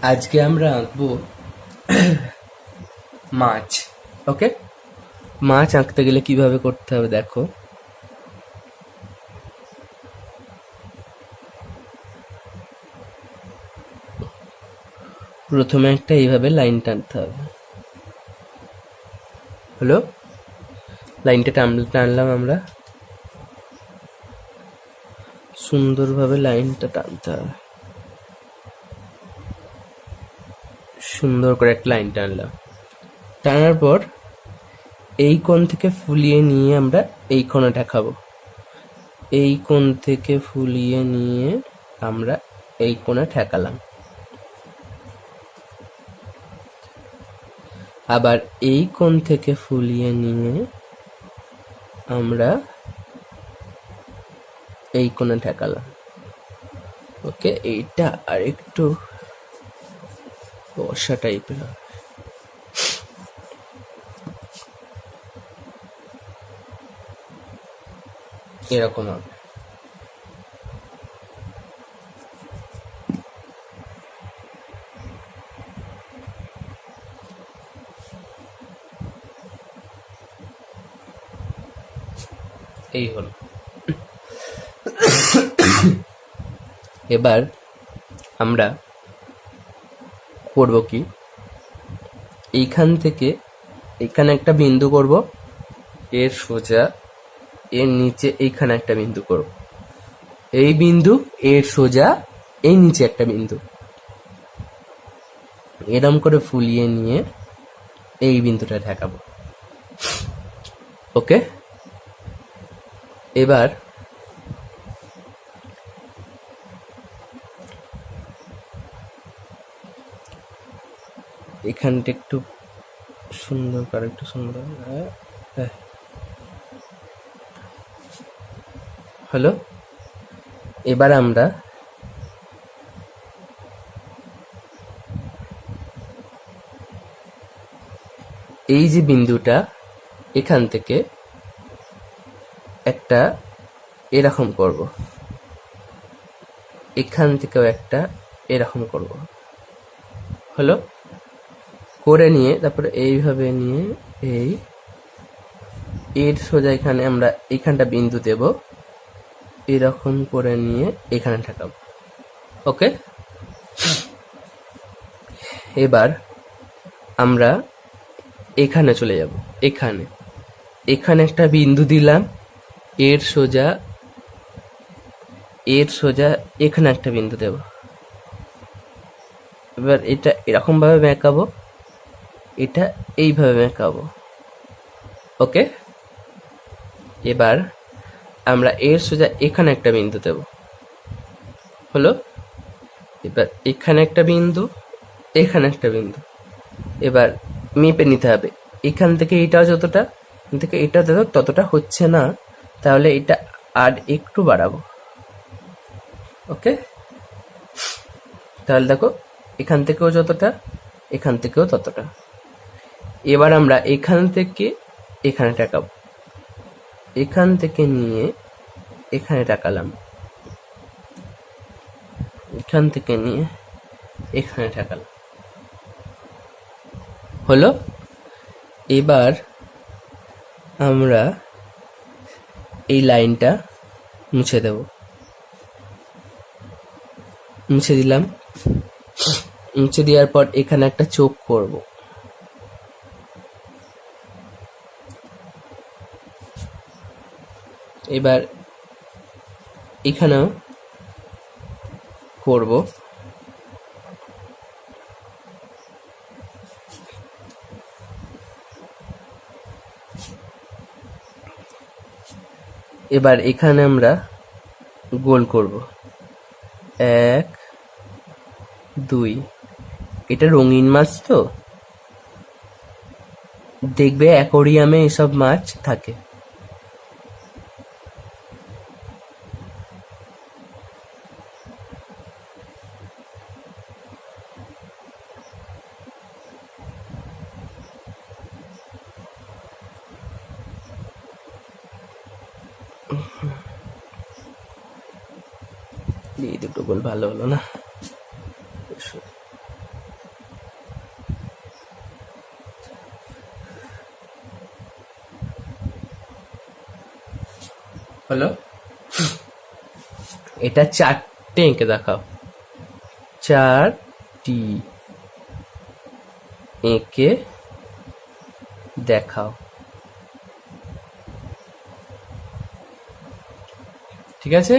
আজকে আমরা আঁকবো মাছ। ওকে, মাছ আঁকতে গেলে কিভাবে করতে হবে দেখো। প্রথমে একটা এইভাবে লাইন টানতে হবে। হলো, লাইনটা টানলাম আমরা, সুন্দরভাবে লাইনটা টানতে হবে। সুন্দর করে একটা লাইন টানলাম, টানার পর এই কোণ থেকে ফুলিয়ে নিয়ে আমরা এই কোণে ঠেকাবো। এই কোণ থেকে ফুলিয়ে নিয়ে আমরা এই কোণে ঠেকালাম। আবার এই কোণ থেকে ফুলিয়ে নিয়ে আমরা এই কোণে ঠেকালাম। ওকে, এইটা আর একটু বর্ষা টাইপের হবে। এরকম হবে। এই হলো। এবার আমরা করব কি, এইখান থেকে এখানে একটা বিন্দু করব, এর সোজা এর নিচে এইখানে একটা বিন্দু করব, এই বিন্দু এর সোজা এই নিচে একটা বিন্দু, এরম করে ফুলিয়ে নিয়ে এই বিন্দুটা ঠেকাবো। ওকে, এবার এখানটা একটু সুন্দর করে, একটু সুন্দর হলো। এবার আমরা এই যে বিন্দুটা, এখান থেকে একটা এরকম করব, এখান থেকেও একটা এরকম করব। হলো, করে নিয়ে তারপরে এইভাবে নিয়ে এর সোজা এখানে আমরা এইখানটা বিন্দু দেব, এরকম করে নিয়ে এখানে ঠেকাবো। ওকে, এবার আমরা এখানে চলে যাব। এখানে একটা বিন্দু দিলাম, এর সোজা এখানে একটা বিন্দু দেব। এবার এটা এরকম ভাবে বেঁকাবো, এটা এইভাবে বেঁকাবো। ওকে, এবার আমরা এর সোজা এখানে একটা বিন্দু দেব। হলো, এবার এখানে একটা বিন্দু, এখানে একটা বিন্দু। এবার মেপে নিতে হবে, এখান থেকে এটাও যতটা, এখান থেকে এটা ততটা হচ্ছে না, তাহলে এটা আর একটু বাড়াবো। ওকে, তাহলে দেখো এখান থেকেও যতটা, এখান থেকেও ততটা। এবার আমরা এখান থেকে এখানে টাকাবো, এখান থেকে নিয়ে এখানে টাকালাম, এখান থেকে নিয়ে এখানে টাকালাম। হলো, এবার আমরা এই লাইনটা মুছে দেব। মুছে দিলাম, মুছে দেওয়ার পর এখানে একটা চোখ করব। এবার এখানেও করব। এবার এখানে আমরা গোল করব, 1 2। এটা রঙিন মাছ তো, দেখবে অ্যাকোরিয়ামে এসব মাছ থাকে। এই দুটো গোল ভালো হলো না। হলো, এটা 4টে এঁকে দেখাও, 4টি এঁকে দেখাও। ঠিক আছে।